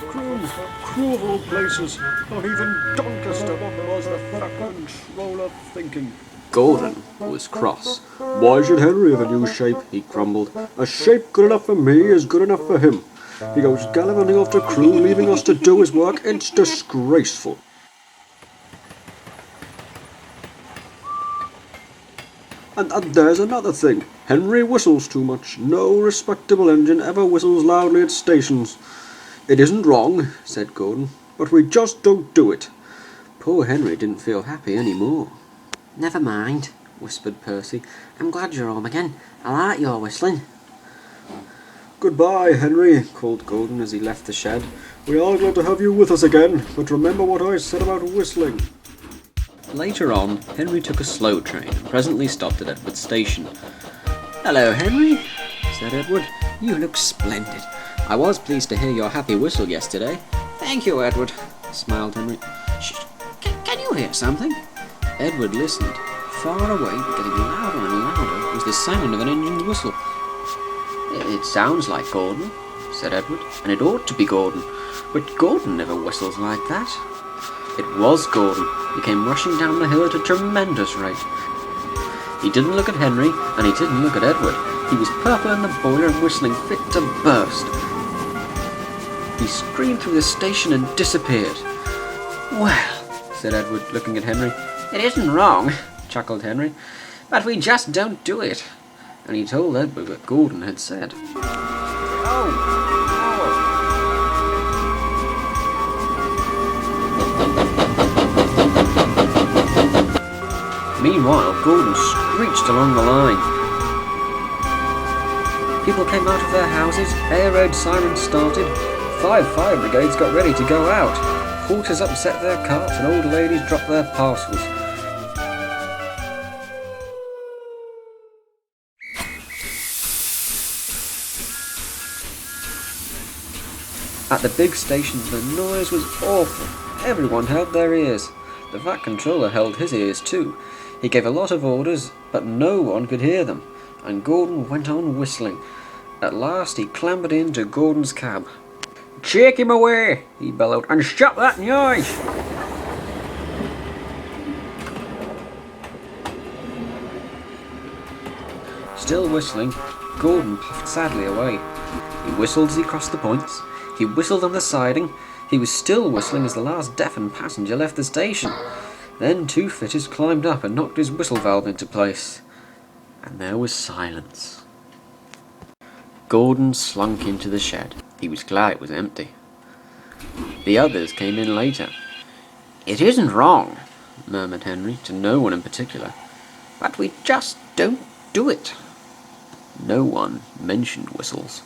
Crew of all places. Not even Doncaster was the fucking controller thinking. Gordon was cross. Why should Henry have a new shape? He grumbled. A shape good enough for me is good enough for him. He goes gallivanting off to Crew, leaving us to do his work. It's disgraceful. And there's another thing. Henry whistles too much. No respectable engine ever whistles loudly at stations. It isn't wrong, said Gordon, but we just don't do it. Poor Henry didn't feel happy any more. Never mind, whispered Percy. I'm glad you're home again. I like your whistling. Goodbye, Henry, called Gordon as he left the shed. We are glad to have you with us again, but remember what I said about whistling. Later on, Henry took a slow train and presently stopped at Edward's station. Hello, Henry, said Edward. You look splendid. I was pleased to hear your happy whistle yesterday. Thank you, Edward, smiled Henry. Shh, can you hear something? Edward listened. Far away, getting louder and louder, was the sound of an engine's whistle. It sounds like Gordon, said Edward, and it ought to be Gordon, but Gordon never whistles like that. It was Gordon. He came rushing down the hill at a tremendous rate. He didn't look at Henry, and he didn't look at Edward. He was purple in the boiler and whistling fit to burst. He screamed through the station and disappeared. Well, said Edward, looking at Henry. It isn't wrong, chuckled Henry, but we just don't do it. And he told Edward what Gordon had said. Meanwhile, Gordon screeched along the line. People came out of their houses, air raid sirens started, 5 fire brigades got ready to go out, horses upset their carts and old ladies dropped their parcels. At the big stations the noise was awful. Everyone held their ears. The VAT controller held his ears too. He gave a lot of orders, but no one could hear them, and Gordon went on whistling. At last he clambered into Gordon's cab. "Take him away," he bellowed, "and stop that noise!" Still whistling, Gordon puffed sadly away. He whistled as he crossed the points. He whistled on the siding. He was still whistling as the last deafened passenger left the station. Then 2 fitters climbed up and knocked his whistle valve into place. And there was silence. Gordon slunk into the shed. He was glad it was empty. The others came in later. "It isn't wrong," murmured Henry, to no one in particular, "but we just don't do it." No one mentioned whistles.